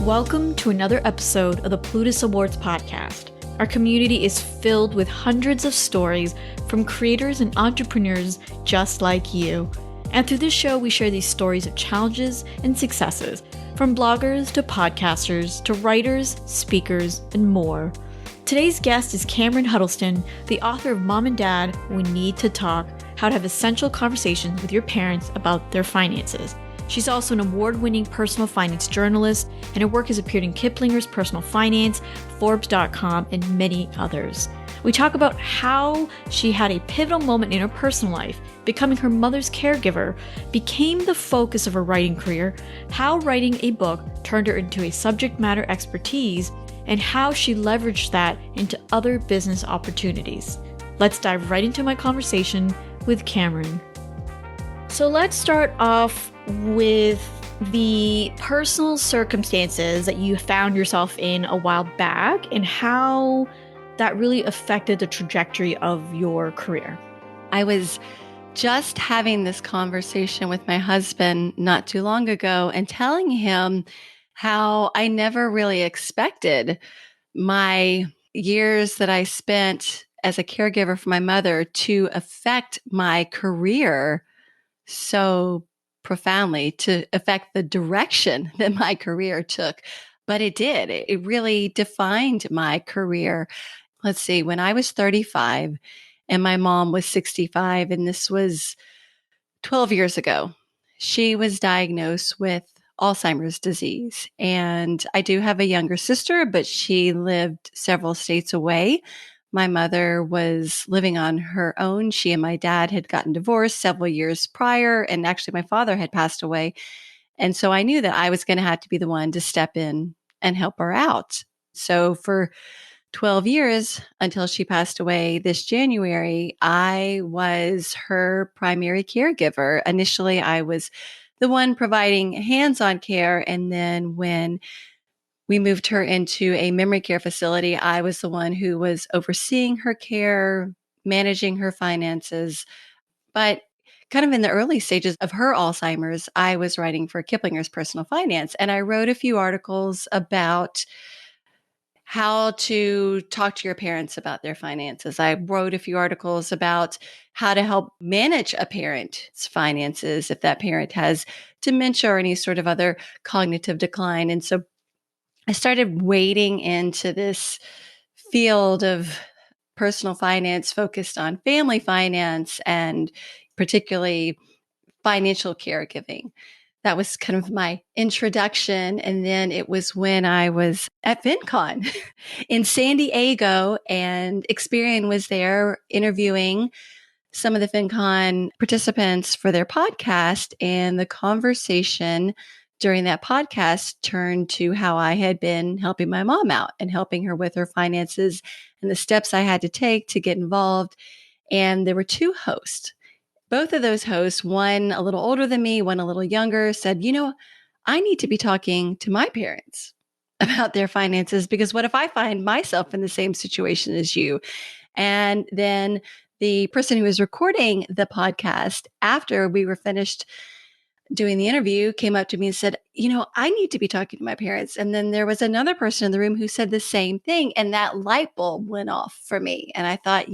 Welcome to another episode of the Plutus Awards Podcast. Our community is filled with hundreds of stories from creators and entrepreneurs just like you. And through this show, we share these stories of challenges and successes, from bloggers to podcasters to writers, speakers, and more. Today's guest is Cameron Huddleston, the author of Mom and Dad, We Need to Talk, How to Have Essential Conversations with Your Parents About Their Finances. She's also an award-winning personal finance journalist, and her work has appeared in Kiplinger's Personal Finance, Forbes.com, and many others. We talk about how she had a pivotal moment in her personal life, becoming her mother's caregiver, became the focus of her writing career, how writing a book turned her into a subject matter expertise, and how she leveraged that into other business opportunities. Let's dive right into my conversation with Cameron. So let's start off with the personal circumstances that you found yourself in a while back and how that really affected the trajectory of your career. I was just having this conversation with my husband not too long ago and telling him how I never really expected my years that I spent as a caregiver for my mother to affect my career so profoundly, to affect the direction that my career took. But it did. It really defined my career. Let's see, when I was 35 and my mom was 65, and this was 12 years ago, she was diagnosed with Alzheimer's disease. And I do have a younger sister, but she lived several states away. My mother was living on her own. She and my dad had gotten divorced several years prior, and actually my father had passed away. And so I knew that I was going to have to be the one to step in and help her out. So for 12 years until she passed away this January, I was her primary caregiver. Initially, I was the one providing hands-on care. And then when we moved her into a memory care facility, I was the one who was overseeing her care, managing her finances. But kind of in the early stages of her Alzheimer's, I was writing for Kiplinger's Personal Finance. And I wrote a few articles about how to talk to your parents about their finances. I wrote a few articles about how to help manage a parent's finances if that parent has dementia or any sort of other cognitive decline. And so I started wading into this field of personal finance focused on family finance and particularly financial caregiving. That was kind of my introduction. And then it was when I was at FinCon in San Diego, and Experian was there interviewing some of the FinCon participants for their podcast. And the conversation during that podcast turned to how I had been helping my mom out and helping her with her finances and the steps I had to take to get involved. And there were two hosts. Both of those hosts, one a little older than me, one a little younger, said, I need to be talking to my parents about their finances, because what if I find myself in the same situation as you? And then the person who was recording the podcast, after we were finished doing the interview, came up to me and said, I need to be talking to my parents. And then there was another person in the room who said the same thing. And that light bulb went off for me. And I thought,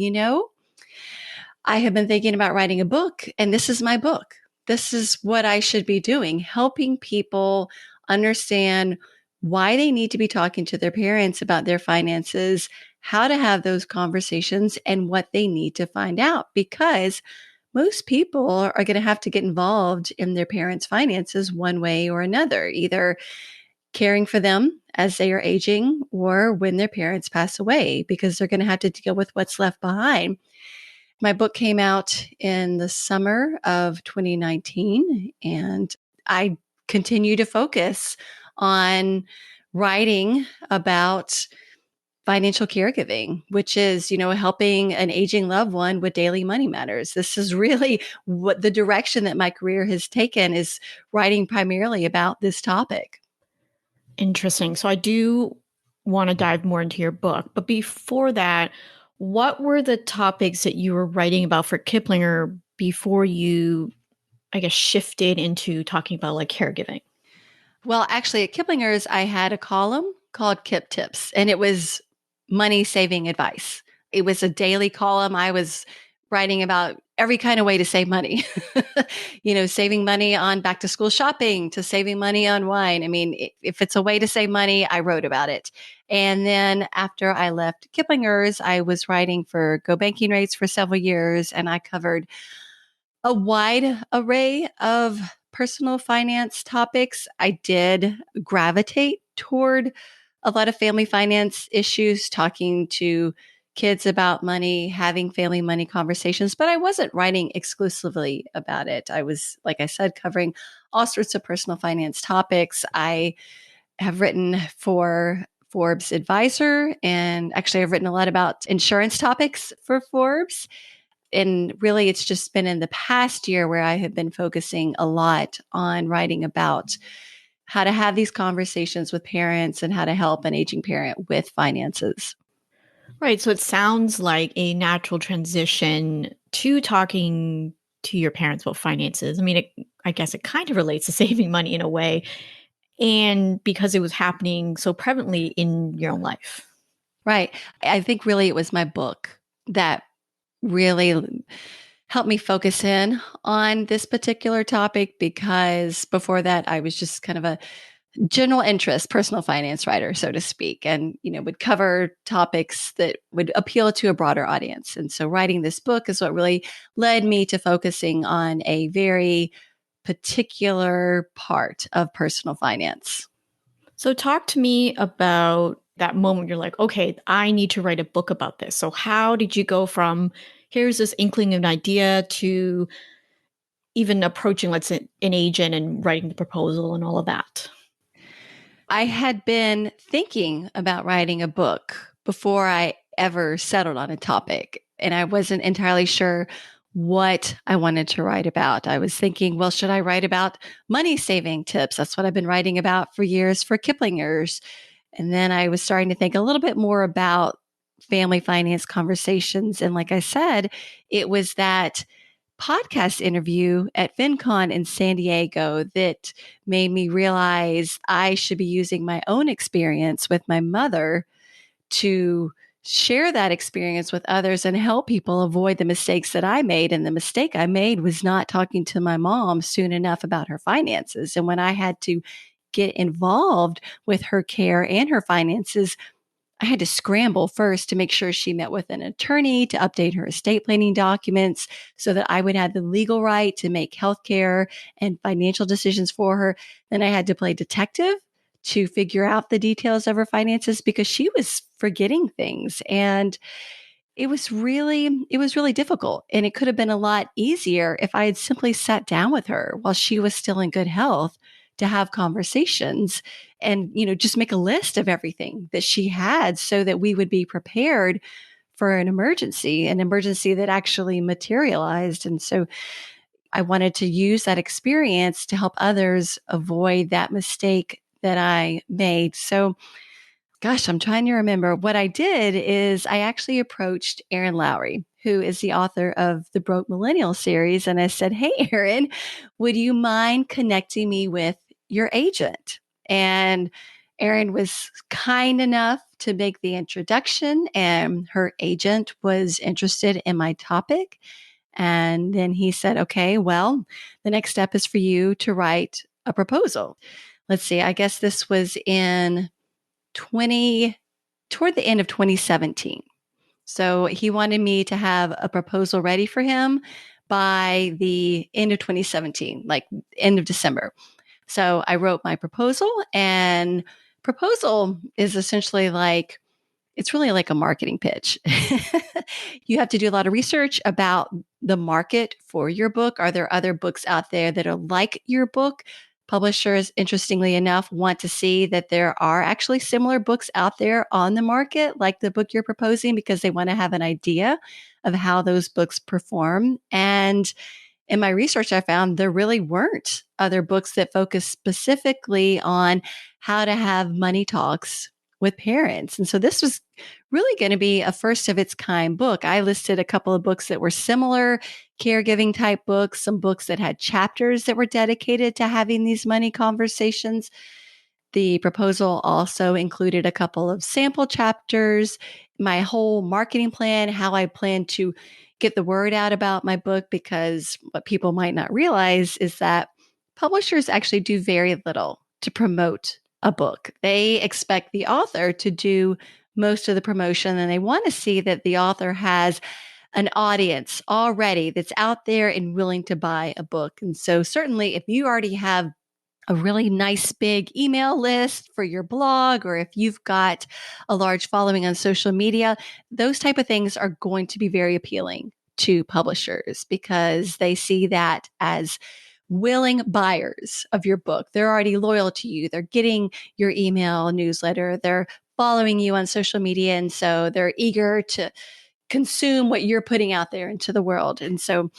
I have been thinking about writing a book, and this is my book. This is what I should be doing, helping people understand why they need to be talking to their parents about their finances, how to have those conversations, and what they need to find out. Because most people are going to have to get involved in their parents' finances one way or another, either caring for them as they are aging or when their parents pass away, because they're going to have to deal with what's left behind. My book came out in the summer of 2019, and I continue to focus on writing about financial caregiving, which is, helping an aging loved one with daily money matters. This is really what the direction that my career has taken, is writing primarily about this topic. Interesting. So I do want to dive more into your book, but before that, what were the topics that you were writing about for Kiplinger before you, shifted into talking about caregiving? Well, actually, at Kiplinger's, I had a column called Kip Tips, and it was money saving advice. It was a daily column. I was writing about every kind of way to save money, saving money on back to school shopping to saving money on wine. I mean, if it's a way to save money, I wrote about it. And then after I left Kiplinger's, I was writing for Go Banking Rates for several years, and I covered a wide array of personal finance topics. I did gravitate toward a lot of family finance issues, talking to kids about money, having family money conversations, but I wasn't writing exclusively about it. I was, like I said, covering all sorts of personal finance topics. I have written for Forbes Advisor, and actually I've written a lot about insurance topics for Forbes. And really, it's just been in the past year where I have been focusing a lot on writing about how to have these conversations with parents and how to help an aging parent with finances. Right. So it sounds like a natural transition to talking to your parents about finances. I mean, I guess it kind of relates to saving money in a way, and because it was happening so prevalently in your own life. Right. I think really it was my book that really helped me focus in on this particular topic, because before that, I was just kind of a general interest personal finance writer, so to speak, and, would cover topics that would appeal to a broader audience. And so writing this book is what really led me to focusing on a very particular part of personal finance. So talk to me about that moment you're like, okay, I need to write a book about this. So how did you go from here's this inkling of an idea to even approaching, let's say, an agent and writing the proposal and all of that? I had been thinking about writing a book before I ever settled on a topic, and I wasn't entirely sure what I wanted to write about. I was thinking, well, should I write about money saving tips? That's what I've been writing about for years for Kiplinger's. And then I was starting to think a little bit more about family finance conversations. And like I said, it was that podcast interview at FinCon in San Diego that made me realize I should be using my own experience with my mother to share that experience with others and help people avoid the mistakes that I made. And the mistake I made was not talking to my mom soon enough about her finances. And when I had to get involved with her care and her finances, I had to scramble first to make sure she met with an attorney to update her estate planning documents so that I would have the legal right to make healthcare and financial decisions for her. Then I had to play detective to figure out the details of her finances because she was forgetting things. And it was really difficult. And it could have been a lot easier if I had simply sat down with her while she was still in good health to have conversations and, just make a list of everything that she had so that we would be prepared for an emergency that actually materialized. And so I wanted to use that experience to help others avoid that mistake that I made. So, gosh, I'm trying to remember. What I did is I actually approached Erin Lowry, who is the author of the Broke Millennial series. And I said, hey, Erin, would you mind connecting me with your agent? And Erin was kind enough to make the introduction, and her agent was interested in my topic. And then he said, okay, well, the next step is for you to write a proposal. Let's see, I guess this was in toward the end of 2017. So he wanted me to have a proposal ready for him by the end of 2017, like end of December. So I wrote my proposal, and proposal is essentially it's really like a marketing pitch. You have to do a lot of research about the market for your book. Are there other books out there that are like your book? Publishers, interestingly enough, want to see that there are actually similar books out there on the market, like the book you're proposing, because they want to have an idea of how those books perform. And in my research, I found there really weren't other books that focus specifically on how to have money talks with parents. And so this was really going to be a first of its kind book. I listed a couple of books that were similar caregiving type books, some books that had chapters that were dedicated to having these money conversations. The proposal also included a couple of sample chapters, my whole marketing plan, how I plan to get the word out about my book, because what people might not realize is that publishers actually do very little to promote a book. They expect the author to do most of the promotion, and they want to see that the author has an audience already that's out there and willing to buy a book. And so certainly if you already have a really nice big email list for your blog, or if you've got a large following on social media, those type of things are going to be very appealing to publishers because they see that as willing buyers of your book. They're already loyal to you. They're getting your email newsletter. They're following you on social media. And so they're eager to consume what you're putting out there into the world. And so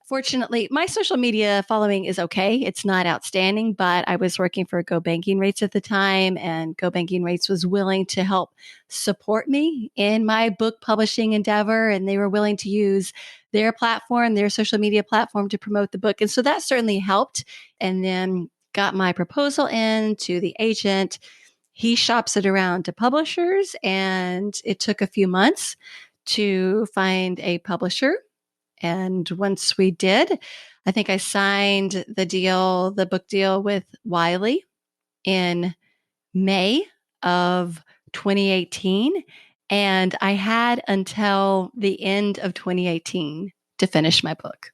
fortunately, my social media following is okay. It's not outstanding, but I was working for Go Banking Rates at the time, and Go Banking Rates was willing to help support me in my book publishing endeavor, and they were willing to use their platform, their social media platform, to promote the book. And so that certainly helped. And then got my proposal in to the agent. He shops it around to publishers, and it took a few months to find a publisher. And once we did, I think I signed the book deal with Wiley in May of 2018. And I had until the end of 2018 to finish my book.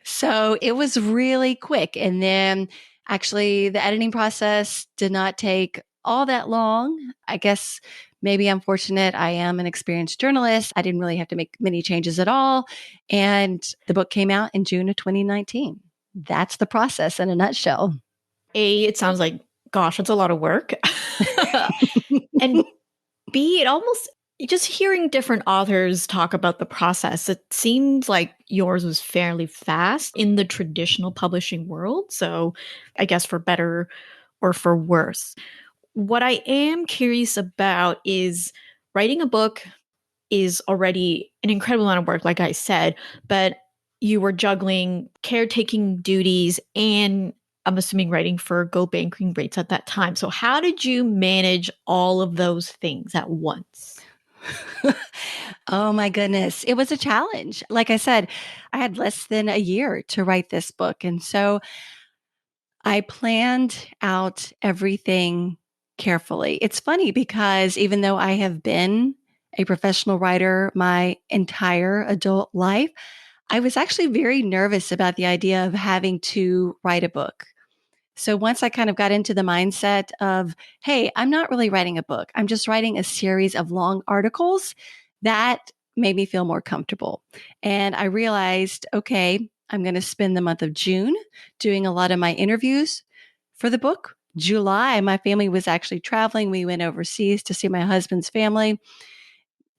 So it was really quick. And then actually the editing process did not take all that long. I guess maybe I'm fortunate. I am an experienced journalist. I didn't really have to make many changes at all. And the book came out in June of 2019. That's the process in a nutshell. A, it sounds like, gosh, that's a lot of work. And B, it almost, just hearing different authors talk about the process, it seems like yours was fairly fast in the traditional publishing world. So I guess for better or for worse. What I am curious about is writing a book is already an incredible amount of work, like I said, but you were juggling caretaking duties and I'm assuming writing for Go Banking Rates at that time. So how did you manage all of those things at once? Oh my goodness. It was a challenge. Like I said, I had less than a year to write this book. And so I planned out everything carefully. It's funny because even though I have been a professional writer my entire adult life, I was actually very nervous about the idea of having to write a book. So once I kind of got into the mindset of, hey, I'm not really writing a book, I'm just writing a series of long articles, that made me feel more comfortable. And I realized, okay, I'm going to spend the month of June doing a lot of my interviews for the book. July, my family was actually traveling. We went overseas to see my husband's family,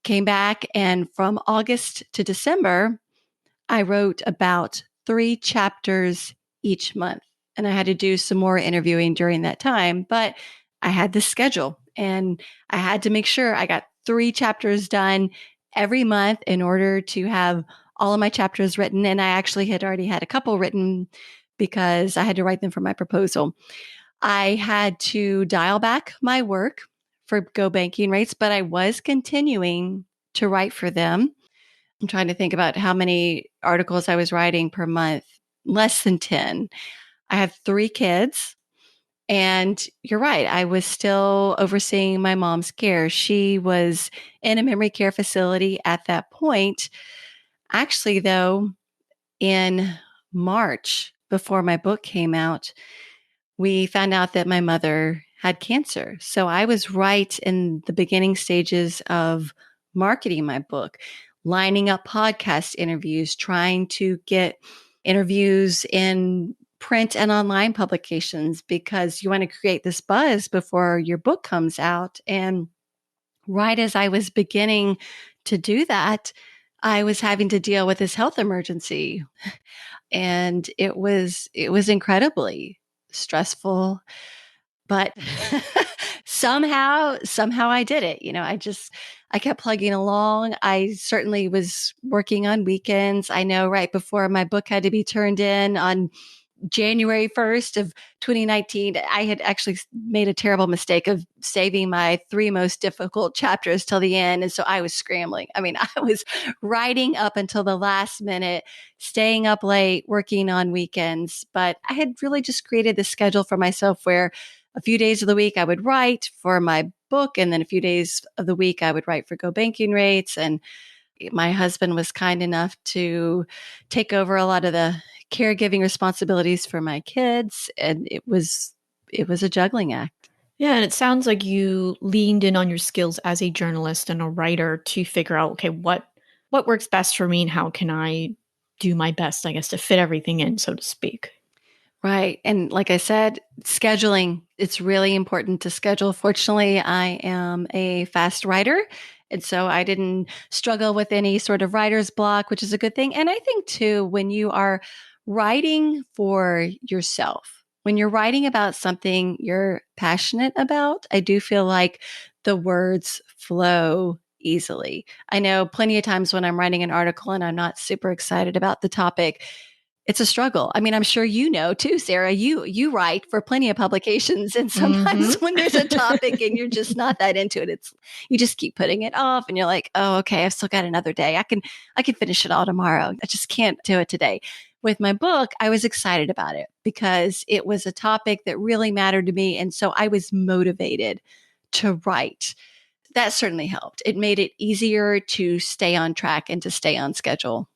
came back, and from August to December, I wrote about 3 chapters each month. And I had to do some more interviewing during that time, but I had this schedule and I had to make sure I got 3 chapters done every month in order to have all of my chapters written. And I actually had already had a couple written because I had to write them for my proposal. I had to dial back my work for Go Banking Rates, but I was continuing to write for them. I'm trying to think about how many articles I was writing per month. Less than 10. I have 3 kids. And you're right, I was still overseeing my mom's care. She was in a memory care facility at that point. Actually, though, in March, before my book came out, we found out that my mother had cancer. So I was right in the beginning stages of marketing my book, lining up podcast interviews, trying to get interviews in print and online publications because you want to create this buzz before your book comes out. And right as I was beginning to do that, I was having to deal with this health emergency. And it was incredibly stressful, but somehow I did it. I kept plugging along. I certainly was working on weekends. I know right before my book had to be turned in on January 1st of 2019, I had actually made a terrible mistake of saving my 3 most difficult chapters till the end. And so I was scrambling. I mean, I was writing up until the last minute, staying up late, working on weekends. But I had really just created this schedule for myself where a few days of the week I would write for my book. And then a few days of the week I would write for Go Banking Rates. And my husband was kind enough to take over a lot of the caregiving responsibilities for my kids. And it was a juggling act. Yeah, and it sounds like you leaned in on your skills as a journalist and a writer to figure out, okay, what works best for me and how can I do my best, I guess, to fit everything in, so to speak. Right. And like I said, scheduling, it's really important to schedule. Fortunately, I am a fast writer. And so I didn't struggle with any sort of writer's block, which is a good thing. And I think too, when you are writing for yourself, when you're writing about something you're passionate about, I do feel like the words flow easily. I know plenty of times when I'm writing an article and I'm not super excited about the topic, it's a struggle. I mean, I'm sure you know too, Sarah, you write for plenty of publications. And sometimes when there's a topic and you're just not that into it, you just keep putting it off and you're like, oh, okay, I've still got another day. I can finish it all tomorrow. I just can't do it today. With my book, I was excited about it because it was a topic that really mattered to me. And so I was motivated to write. That certainly helped. It made it easier to stay on track and to stay on schedule.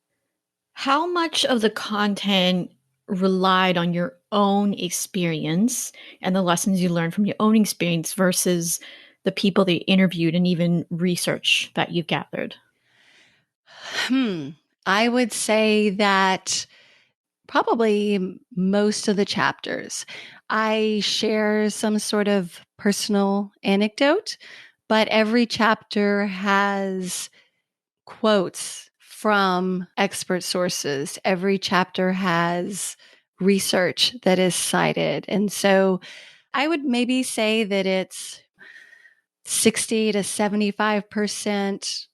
How much of the content relied on your own experience and the lessons you learned from your own experience versus the people that you interviewed and even research that you've gathered? I would say that probably most of the chapters. I share some sort of personal anecdote, but every chapter has quotes from expert sources. Every chapter has research that is cited. And so I would maybe say that it's 60 to 75%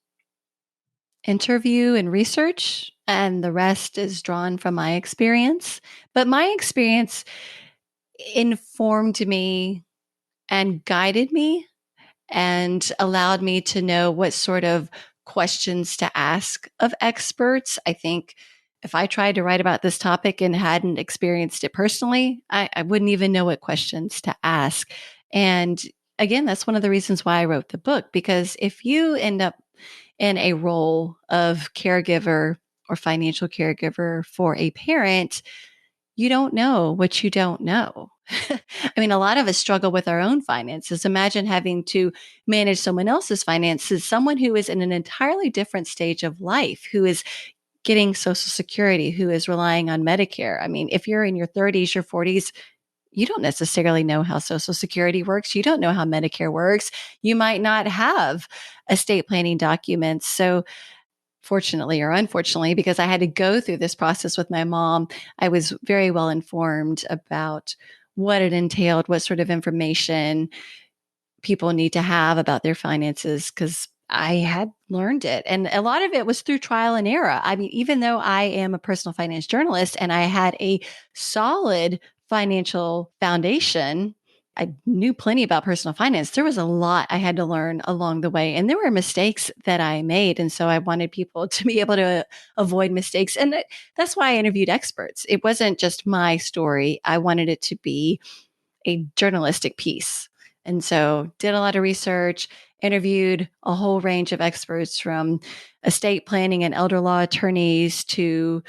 interview and research, and the rest is drawn from my experience. But my experience informed me and guided me and allowed me to know what sort of questions to ask of experts. I think if I tried to write about this topic and hadn't experienced it personally, I wouldn't even know what questions to ask. And again, that's one of the reasons why I wrote the book, because if you end up in a role of caregiver or financial caregiver for a parent, you don't know what you don't know. I mean, a lot of us struggle with our own finances. Imagine having to manage someone else's finances, someone who is in an entirely different stage of life, who is getting Social Security, who is relying on Medicare. I mean, if you're in your 30s, your 40s, you don't necessarily know how Social Security works. You don't know how Medicare works. You might not have estate planning documents. So fortunately or unfortunately, because I had to go through this process with my mom, I was very well informed about what it entailed, what sort of information people need to have about their finances, because I had learned it. And a lot of it was through trial and error. I mean, even though I am a personal finance journalist and I had a solid financial foundation, I knew plenty about personal finance. There was a lot I had to learn along the way, and there were mistakes that I made. And so I wanted people to be able to avoid mistakes. And that's why I interviewed experts. It wasn't just my story. I wanted it to be a journalistic piece. And so did a lot of research, interviewed a whole range of experts from estate planning and elder law attorneys to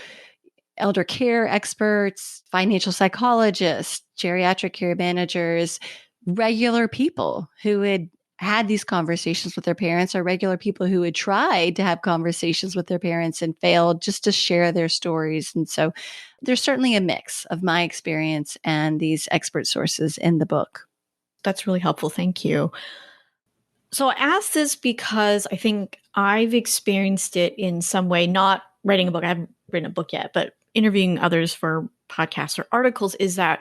elder care experts, financial psychologists, geriatric care managers, regular people who had these conversations with their parents, or regular people who had tried to have conversations with their parents and failed, just to share their stories. And so there's certainly a mix of my experience and these expert sources in the book. That's really helpful. Thank you. So I asked this because I think I've experienced it in some way, not writing a book. I haven't written a book yet, but interviewing others for podcasts or articles, is that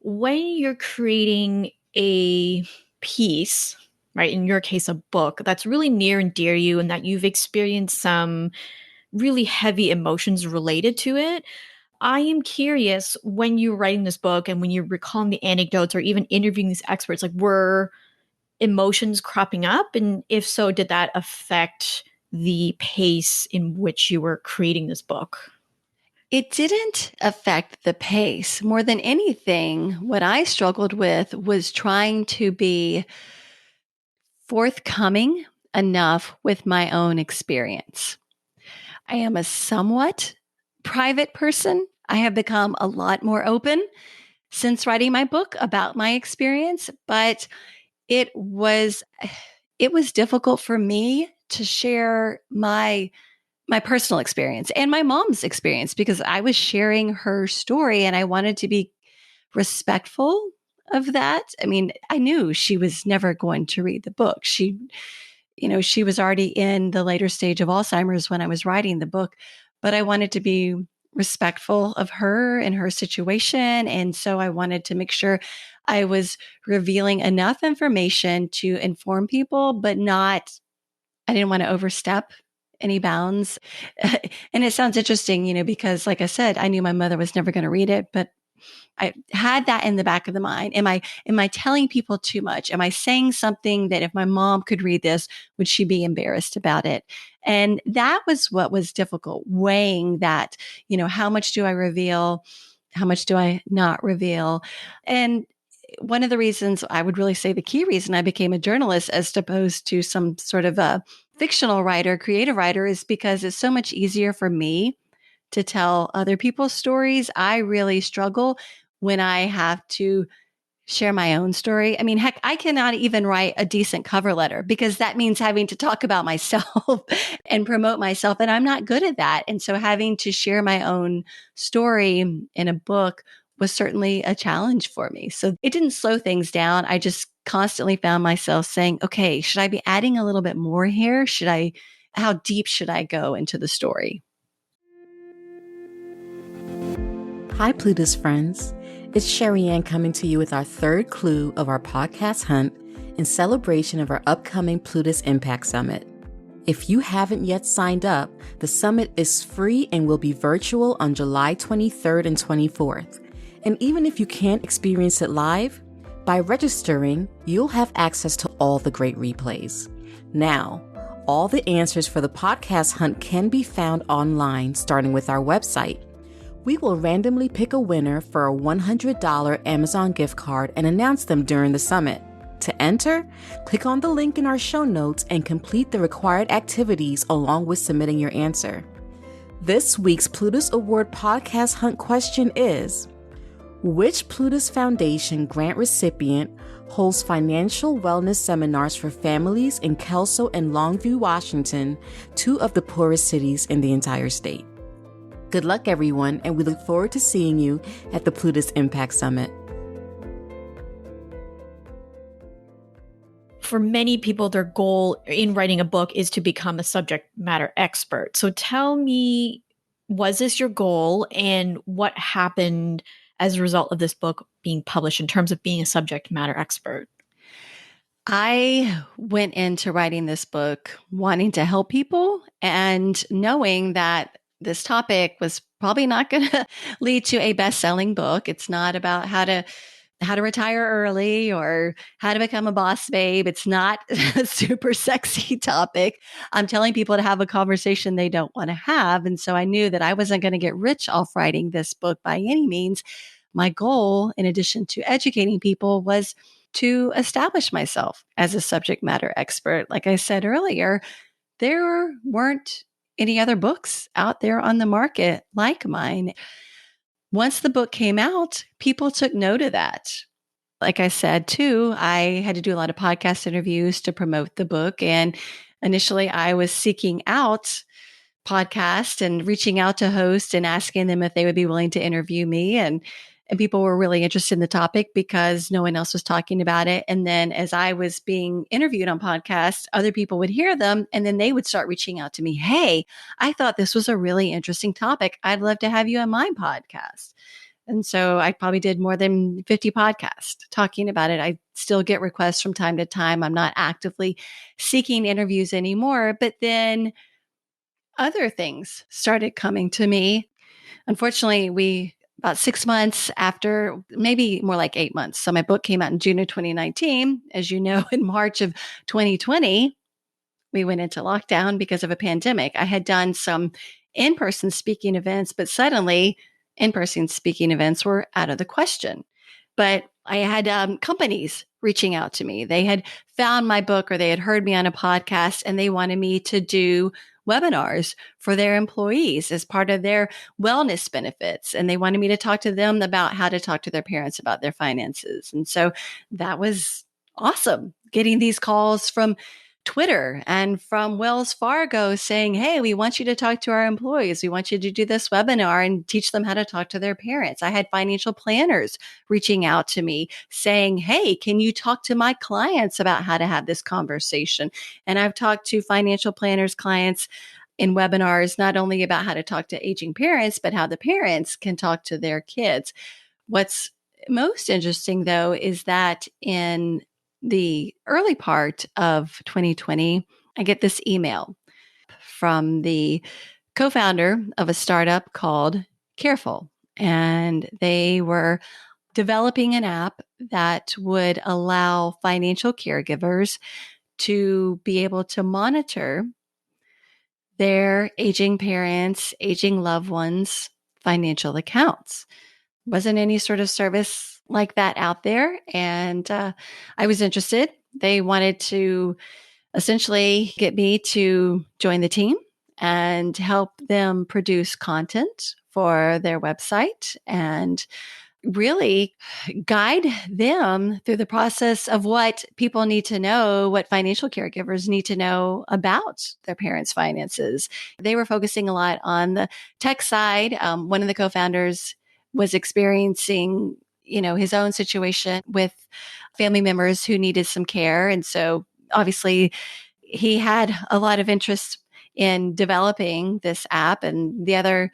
when you're creating a piece, right, in your case, a book that's really near and dear to you and that you've experienced some really heavy emotions related to it, I am curious, when you're writing this book and when you're recalling the anecdotes or even interviewing these experts, like, were emotions cropping up? And if so, did that affect the pace in which you were creating this book? It didn't affect the pace. More than anything, what I struggled with was trying to be forthcoming enough with my own experience. I am a somewhat private person. I have become a lot more open since writing my book about my experience, but it was difficult for me to share my personal experience and my mom's experience because I was sharing her story and I wanted to be respectful of that. I mean, I knew she was never going to read the book. She was already in the later stage of Alzheimer's when I was writing the book, but I wanted to be respectful of her and her situation. And so I wanted to make sure I was revealing enough information to inform people, but I didn't want to overstep any bounds. And it sounds interesting, because like I said, I knew my mother was never going to read it, but I had that in the back of the mind. Am I telling people too much? Am I saying something that if my mom could read this, would she be embarrassed about it? And that was what was difficult, weighing that, how much do I reveal? How much do I not reveal? And one of the reasons, I would really say the key reason I became a journalist as opposed to some sort of a fictional writer, creative writer, is because it's so much easier for me to tell other people's stories. I really struggle when I have to share my own story. I mean, heck, I cannot even write a decent cover letter because that means having to talk about myself and promote myself. And I'm not good at that. And so having to share my own story in a book was certainly a challenge for me. So it didn't slow things down. I just constantly found myself saying, okay, should I be adding a little bit more here? How deep should I go into the story? Hi, Plutus friends. It's Sherry Ann coming to you with our third clue of our podcast hunt in celebration of our upcoming Plutus Impact Summit. If you haven't yet signed up, the summit is free and will be virtual on July 23rd and 24th. And even if you can't experience it live, by registering, you'll have access to all the great replays. Now, all the answers for the podcast hunt can be found online, starting with our website. We will randomly pick a winner for a $100 Amazon gift card and announce them during the summit. To enter, click on the link in our show notes and complete the required activities along with submitting your answer. This week's Plutus Award Podcast Hunt question is, which Plutus Foundation grant recipient holds financial wellness seminars for families in Kelso and Longview, Washington, two of the poorest cities in the entire state? Good luck, everyone, and we look forward to seeing you at the Plutus Impact Summit. For many people, their goal in writing a book is to become a subject matter expert. So tell me, was this your goal, and what happened as a result of this book being published in terms of being a subject matter expert? I went into writing this book wanting to help people and knowing that this topic was probably not going to lead to a best-selling book. It's not about how to retire early or how to become a boss babe. It's not a super sexy topic. I'm telling people to have a conversation they don't want to have. And so I knew that I wasn't going to get rich off writing this book by any means. My goal, in addition to educating people, was to establish myself as a subject matter expert. Like I said earlier, there weren't any other books out there on the market like mine. Once the book came out, people took note of that. Like I said, too, I had to do a lot of podcast interviews to promote the book. And initially, I was seeking out podcasts and reaching out to hosts and asking them if they would be willing to interview me. And people were really interested in the topic because no one else was talking about it. And then as I was being interviewed on podcasts, other people would hear them and then they would start reaching out to me. Hey, I thought this was a really interesting topic. I'd love to have you on my podcast. And so I probably did more than 50 podcasts talking about it. I still get requests from time to time. I'm not actively seeking interviews anymore, but then other things started coming to me. Unfortunately, about 6 months after, maybe more like 8 months. So my book came out in June of 2019. As you know, in March of 2020, we went into lockdown because of a pandemic. I had done some in-person speaking events, but suddenly in-person speaking events were out of the question. But I had companies reaching out to me. They had found my book or they had heard me on a podcast and they wanted me to do webinars for their employees as part of their wellness benefits. And they wanted me to talk to them about how to talk to their parents about their finances. And so that was awesome, getting these calls from Twitter and from Wells Fargo saying, hey, we want you to talk to our employees. We want you to do this webinar and teach them how to talk to their parents. I had financial planners reaching out to me saying, hey, can you talk to my clients about how to have this conversation? And I've talked to financial planners, clients in webinars, not only about how to talk to aging parents, but how the parents can talk to their kids. What's most interesting, though, is that in the early part of 2020, I get this email from the co-founder of a startup called Careful. And they were developing an app that would allow financial caregivers to be able to monitor their aging parents, aging loved ones' financial accounts. Wasn't any sort of service like that out there. And I was interested. They wanted to essentially get me to join the team and help them produce content for their website and really guide them through the process of what people need to know, what financial caregivers need to know about their parents' finances. They were focusing a lot on the tech side. One of the co-founders was experiencing, his own situation with family members who needed some care. And so obviously he had a lot of interest in developing this app. And the other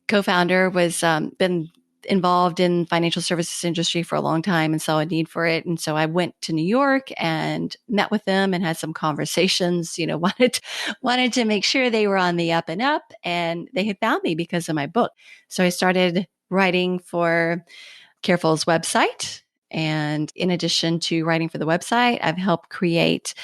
co-founder was been involved in financial services industry for a long time and saw a need for it. And so I went to New York and met with them and had some conversations, wanted to make sure they were on the up and up, and they had found me because of my book. So I started writing for Careful's website. And in addition to writing for the website, I've helped create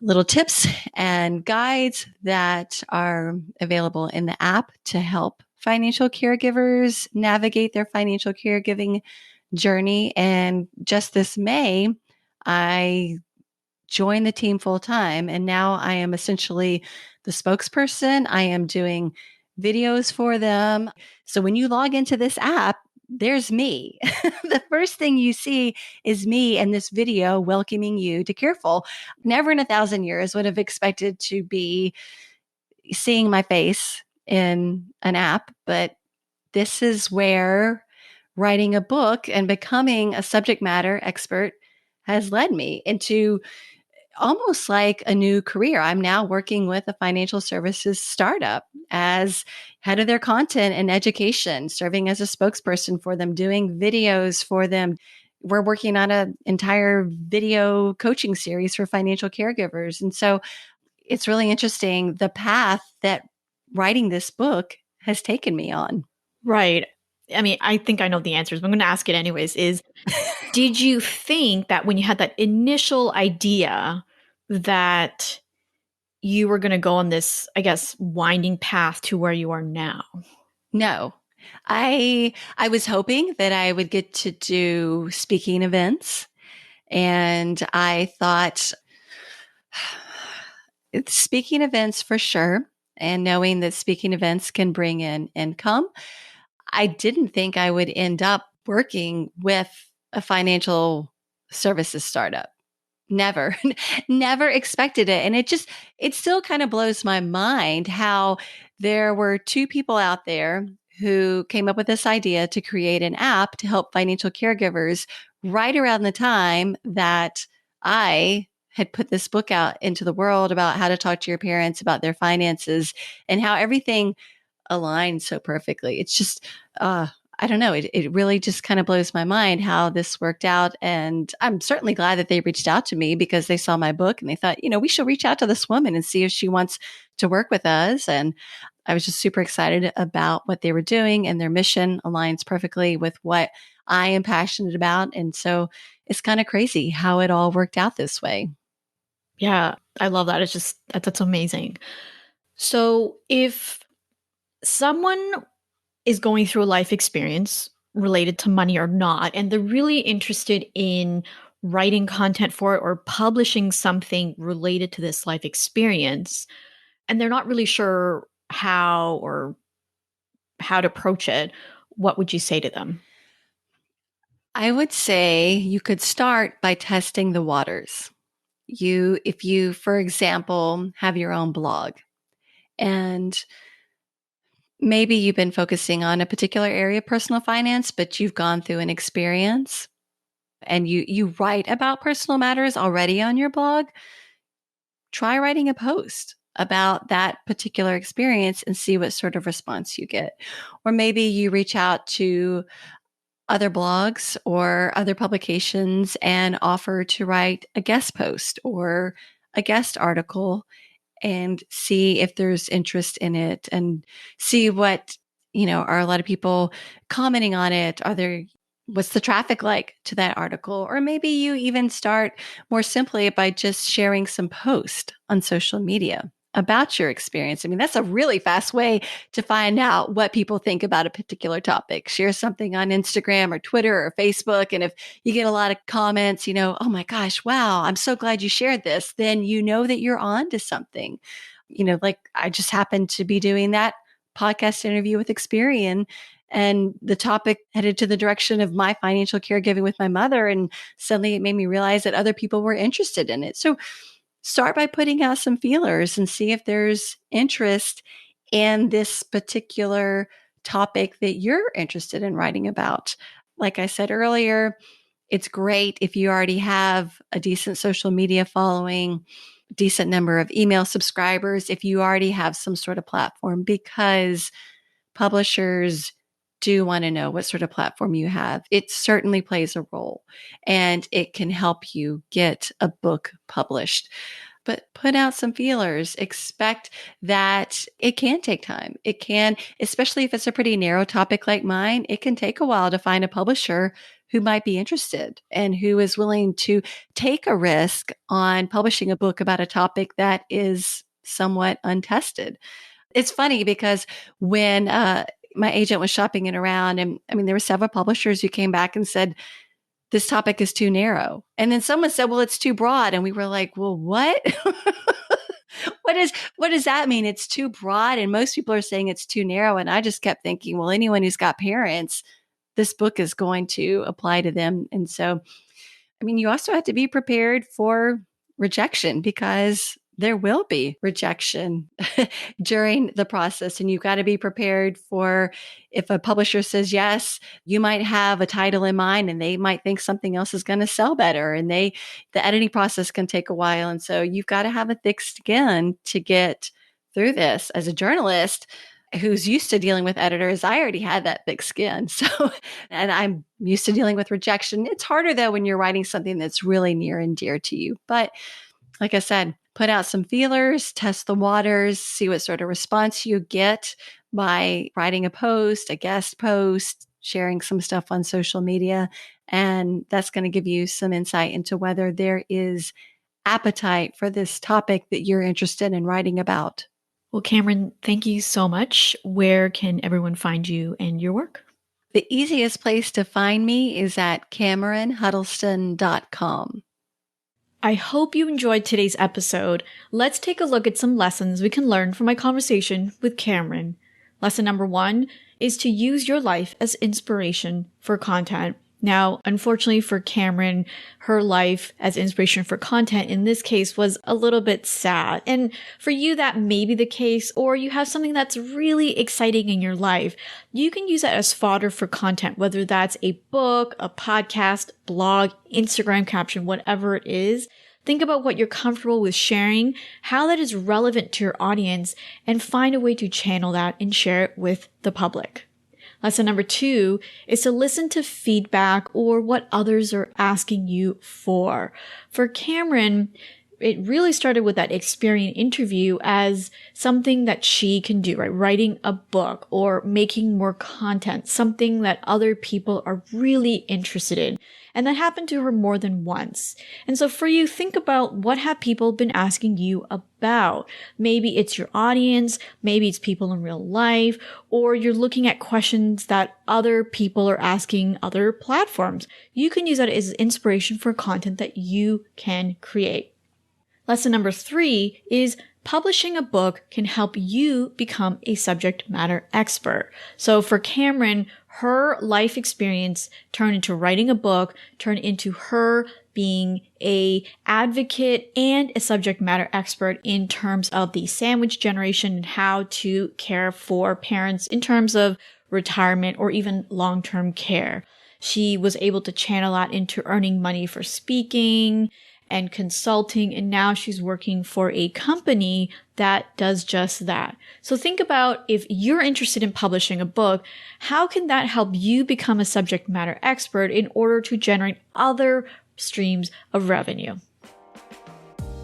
little tips and guides that are available in the app to help financial caregivers navigate their financial caregiving journey. And just this May, I joined the team full time. And now I am essentially the spokesperson. I am doing videos for them. So when you log into this app, there's me. The first thing you see is me and this video welcoming you to Careful. Never in 1,000 years would have expected to be seeing my face in an app, but this is where writing a book and becoming a subject matter expert has led me into almost like a new career. I'm now working with a financial services startup as head of their content and education, serving as a spokesperson for them, doing videos for them. We're working on an entire video coaching series for financial caregivers. And so it's really interesting the path that writing this book has taken me on. Right. I mean, I think I know the answers, but I'm going to ask it anyways, did you think that when you had that initial idea that you were going to go on this, I guess, winding path to where you are now? No. I was hoping that I would get to do speaking events, and I thought speaking events for sure, and knowing that speaking events can bring in income. I didn't think I would end up working with a financial services startup. Never, never expected it. And it still kind of blows my mind how there were two people out there who came up with this idea to create an app to help financial caregivers right around the time that I had put this book out into the world about how to talk to your parents about their finances and how everything aligned so perfectly. It's just, I don't know, it really just kind of blows my mind how this worked out. And I'm certainly glad that they reached out to me because they saw my book and they thought, we should reach out to this woman and see if she wants to work with us. And I was just super excited about what they were doing, and their mission aligns perfectly with what I am passionate about. And so it's kind of crazy how it all worked out this way. Yeah, I love that. It's just, that's amazing. So if someone is going through a life experience related to money or not, and they're really interested in writing content for it or publishing something related to this life experience, and they're not really sure how to approach it, what would you say to them? I would say you could start by testing the waters. If you, for example, have your own blog and maybe you've been focusing on a particular area of personal finance, but you've gone through an experience and you write about personal matters already on your blog, try writing a post about that particular experience and see what sort of response you get. Or maybe you reach out to other blogs or other publications and offer to write a guest post or a guest article and see if there's interest in it and see what, are a lot of people commenting on it? What's the traffic like to that article? Or maybe you even start more simply by just sharing some post on social media about your experience. I mean, that's a really fast way to find out what people think about a particular topic. Share something on Instagram or Twitter or Facebook. And if you get a lot of comments, oh my gosh, wow, I'm so glad you shared this, then you know that you're on to something. Like I just happened to be doing that podcast interview with Experian, and the topic headed to the direction of my financial caregiving with my mother. And suddenly it made me realize that other people were interested in it. So start by putting out some feelers and see if there's interest in this particular topic that you're interested in writing about. Like I said earlier, it's great if you already have a decent social media following, decent number of email subscribers, if you already have some sort of platform, because publishers do want to know what sort of platform you have. It certainly plays a role and it can help you get a book published. But put out some feelers. Expect that it can take time. It can, especially if it's a pretty narrow topic like mine, it can take a while to find a publisher who might be interested and who is willing to take a risk on publishing a book about a topic that is somewhat untested. It's funny because when my agent was shopping it around, and I mean, there were several publishers who came back and said, this topic is too narrow. And then someone said, well, it's too broad. And we were like, well, what? What does that mean? It's too broad. And most people are saying it's too narrow. And I just kept thinking, well, anyone who's got parents, this book is going to apply to them. And so, I mean, you also have to be prepared for rejection because there will be rejection during the process. And you've got to be prepared for if a publisher says yes, you might have a title in mind and they might think something else is going to sell better. And the editing process can take a while. And so you've got to have a thick skin to get through this. As a journalist who's used to dealing with editors, I already had that thick skin. So, and I'm used to dealing with rejection. It's harder though when you're writing something that's really near and dear to you. But like I said, put out some feelers, test the waters, see what sort of response you get by writing a post, a guest post, sharing some stuff on social media. And that's going to give you some insight into whether there is appetite for this topic that you're interested in writing about. Well, Cameron, thank you so much. Where can everyone find you and your work? The easiest place to find me is at CameronHuddleston.com. I hope you enjoyed today's episode. Let's take a look at some lessons we can learn from my conversation with Cameron. Lesson number 1 is to use your life as inspiration for content. Now, unfortunately for Cameron, her life as inspiration for content in this case was a little bit sad. And for you, that may be the case, or you have something that's really exciting in your life. You can use that as fodder for content, whether that's a book, a podcast, blog, Instagram caption, whatever it is. Think about what you're comfortable with sharing, how that is relevant to your audience, and find a way to channel that and share it with the public. Lesson number 2 is to listen to feedback or what others are asking you for. For Cameron, it really started with that Experian interview as something that she can do, right? Writing a book or making more content, something that other people are really interested in. And that happened to her more than once. And so for you, think about what have people been asking you about? Maybe it's your audience, maybe it's people in real life, or you're looking at questions that other people are asking other platforms. You can use that as inspiration for content that you can create. Lesson number 3 is publishing a book can help you become a subject matter expert. So for Cameron, her life experience turned into writing a book, turned into her being an advocate and a subject matter expert in terms of the sandwich generation and how to care for parents in terms of retirement or even long-term care. She was able to channel that into earning money for speaking and consulting, and now she's working for a company that does just that. So think about, if you're interested in publishing a book, how can that help you become a subject matter expert in order to generate other streams of revenue?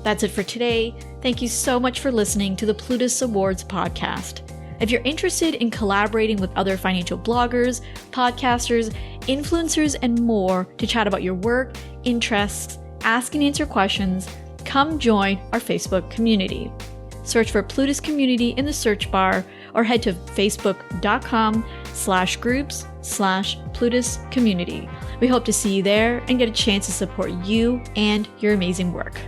That's it for today. Thank you so much for listening to the Plutus Awards Podcast. If you're interested in collaborating with other financial bloggers, podcasters, influencers, and more to chat about your work, interests, ask and answer questions, come join our Facebook community. Search for Plutus Community in the search bar or head to facebook.com/groups/Plutus Community. We hope to see you there and get a chance to support you and your amazing work.